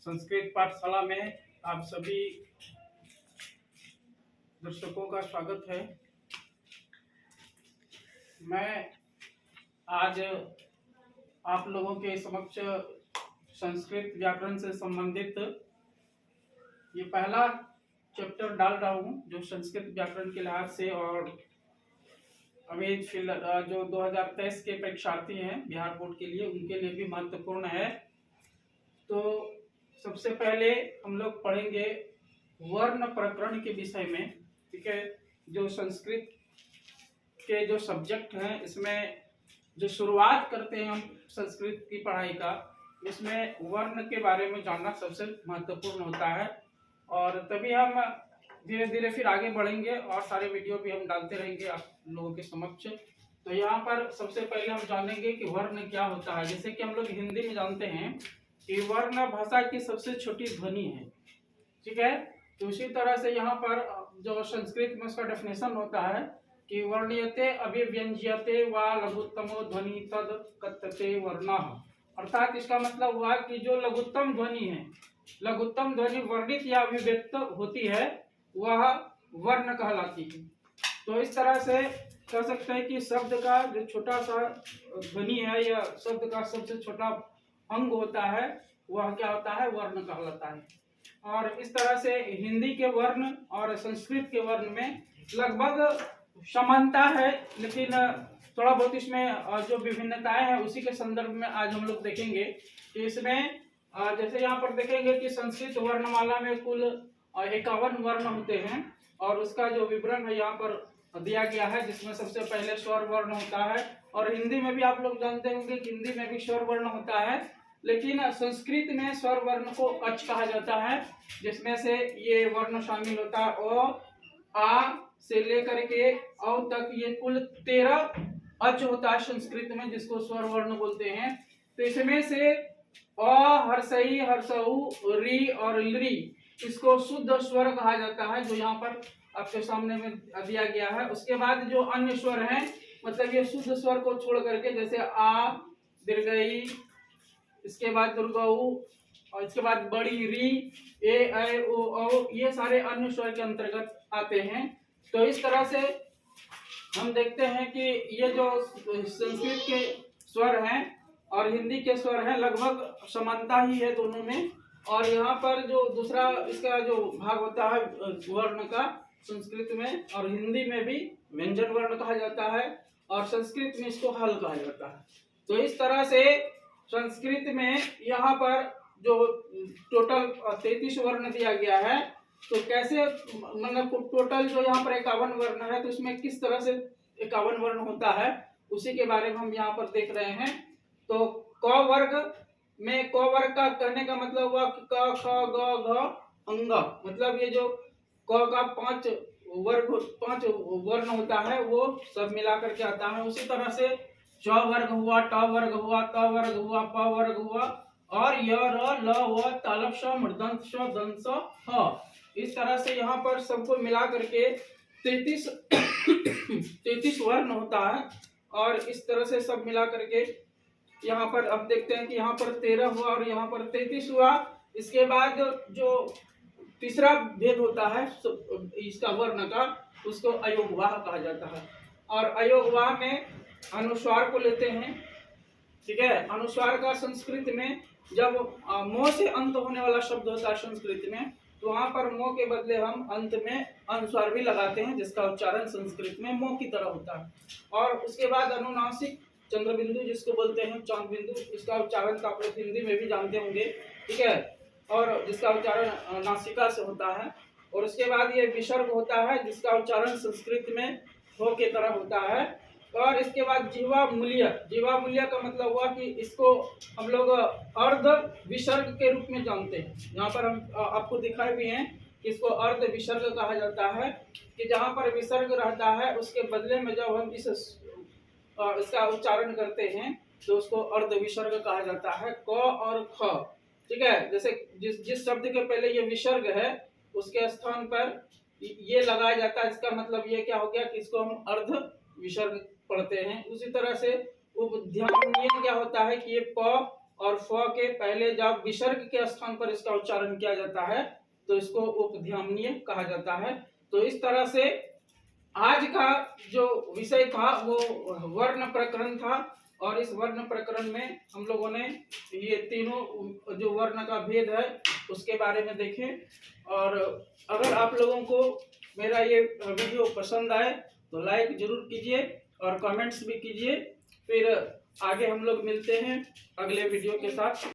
संस्कृत पाठशाला में आप सभी दर्शकों का स्वागत है। मैं आज आप लोगों के समक्ष संस्कृत व्याकरण से संबंधित ये पहला चैप्टर डाल रहा हूँ जो संस्कृत व्याकरण के लिहाज से और अभी जो 2023 के परीक्षार्थी हैं बिहार बोर्ड के लिए उनके लिए भी महत्वपूर्ण है। तो सबसे पहले हम लोग पढ़ेंगे वर्ण प्रकरण के विषय में। ठीक है, जो संस्कृत के जो सब्जेक्ट हैं इसमें जो शुरुआत करते हैं हम संस्कृत की पढ़ाई का, इसमें वर्ण के बारे में जानना सबसे महत्वपूर्ण होता है और तभी हम धीरे धीरे फिर आगे बढ़ेंगे और सारे वीडियो भी हम डालते रहेंगे आप लोगों के समक्ष। तो यहाँ पर सबसे पहले हम जानेंगे कि वर्ण क्या होता है। जैसे कि हम लोग हिंदी में जानते हैं कि वर्ण भाषा की सबसे छोटी ध्वनि है। ठीक है, तो उसी तरह से यहाँ पर जो संस्कृत में उसका डेफिनेशन होता है कि वर्ण्यते अभिव्यंज्यते व लघुत्तमो ध्वनि तद कथ्यते वर्णः। अर्थात इसका मतलब हुआ कि जो लघुत्तम ध्वनि है, लघुत्तम ध्वनि वर्णित या अभिव्यक्त होती है वह वर्ण कहलाती है। तो इस तरह से कह सकते हैं कि शब्द का जो छोटा सा ध्वनि है या शब्द का सबसे छोटा अंग होता है वह क्या होता है, वर्ण कहलाता है। और इस तरह से हिंदी के वर्ण और संस्कृत के वर्ण में लगभग समानता है, लेकिन थोड़ा बहुत इसमें जो विभिन्नताएं हैं उसी के संदर्भ में आज हम लोग देखेंगे कि इसमें जैसे यहाँ पर देखेंगे कि संस्कृत वर्णमाला में कुल 51 वर्ण होते हैं और उसका जो विवरण है यहाँ पर दिया गया है, जिसमें सबसे पहले स्वर वर्ण होता है। और हिंदी में भी आप लोग जानते होंगे कि हिंदी में भी स्वर वर्ण होता है, लेकिन संस्कृत में स्वर वर्ण को अच कहा जाता है, जिसमें से ये वर्ण शामिल होता है। ओ आ से लेकर के औ तक ये कुल 13 अच होता है संस्कृत में, जिसको स्वर वर्ण बोलते हैं। तो इसमें से अ, हर्षई, हर्षऊ, री और लृ इसको शुद्ध स्वर कहा जाता है, जो यहाँ पर आपके सामने में दिया गया है। उसके बाद जो अन्य स्वर हैं, मतलब ये शुद्ध स्वर को छोड़ करके, जैसे आ, दीर्घई, इसके बाद दुर्गऊ और इसके बाद बड़ी री, ए, ऐ, ओ, औ, ये सारे अन्य स्वर के अंतर्गत आते हैं। तो इस तरह से हम देखते हैं कि ये जो संस्कृत के स्वर हैं और हिंदी के स्वर हैं लगभग समानता ही है दोनों में। और यहाँ पर जो दूसरा इसका जो भाग होता है वर्ण का, संस्कृत में और हिंदी में भी व्यंजन वर्ण कहा जाता है और संस्कृत में इसको हल कहा जाता है। तो इस तरह से संस्कृत में यहाँ पर जो टोटल 33 वर्ण दिया गया है, तो कैसे मतलब टोटल जो यहाँ पर 51 वर्ण है, तो उसमें किस तरह से 51 वर्ण होता है उसी के बारे में हम यहाँ पर देख रहे हैं। तो क वर्ग में, क वर्ग का कहने का मतलब हुआ क, ख, ग, घ, अंग, मतलब ये जो क का 5 वर्ण होता है वो सब मिलाकर के आता है। उसी तरह से च वर्ग हुआ, ट वर्ग हुआ, त वर्ग हुआ, प वर्ग हुआ और य, र, ल, व, तालव, श, मूर्धन्य श, दंत स, ह। इस तरह से यहाँ पर सबको मिला करके 33 वर्ण होता है। और इस तरह से सब मिला करके यहाँ पर अब देखते हैं कि यहाँ पर 13 हुआ और यहाँ पर 33 हुआ। इसके बाद जो तीसरा भेद होता है इसका वर्ण का, उसको अयोगवाह कहा जाता है। और अयोगवाह में अनुस्वार को लेते हैं। ठीक है, अनुस्वार का संस्कृत में जब मोह से अंत होने वाला शब्द होता है संस्कृत में, तो वहां पर मोह के बदले हम अंत में अनुस्वार भी लगाते हैं, जिसका उच्चारण संस्कृत में मोह की तरह होता है। और उसके बाद अनुनासिक चंद्र बिंदु जिसको बोलते हैं, चांद बिंदु, इसका उच्चारण तो आप लोग हिंदी में भी जानते होंगे। ठीक है, और जिसका उच्चारण नासिका से होता है। और उसके बाद ये विसर्ग होता है, जिसका उच्चारण संस्कृत में हो के तरह होता है। और इसके बाद जीवा मूल्य, जीवा मूल्य का मतलब हुआ कि इसको हम लोग अर्ध विसर्ग के रूप में जानते हैं। यहाँ पर हम आपको दिखाए भी हैं कि इसको अर्ध विसर्ग कहा जाता है, कि जहाँ पर विसर्ग रहता है उसके बदले में जब हम इसका उच्चारण करते हैं तो उसको अर्ध विसर्ग कहा जाता है, क और ख। ठीक है, जैसे जिस शब्द के पहले ये विसर्ग है उसके स्थान पर ये लगाया जाता है, इसका मतलब ये क्या हो गया कि इसको हम अर्ध विसर्ग पढ़ते हैं। उसी तरह से उपध्यान क्या होता है कि ये प और फ के पहले जब विसर्ग के स्थान पर इसका उच्चारण किया जाता है तो इसको उपध्मानीय कहा जाता है। तो इस तरह से आज का जो विषय था वो वर्ण प्रकरण था, और इस वर्ण प्रकरण में हम लोगों ने ये तीनों जो वर्ण का भेद है उसके बारे में देखें। और अगर आप लोगों को मेरा ये वीडियो पसंद आए तो लाइक जरूर कीजिए और कमेंट्स भी कीजिए। फिर आगे हम लोग मिलते हैं अगले वीडियो के साथ।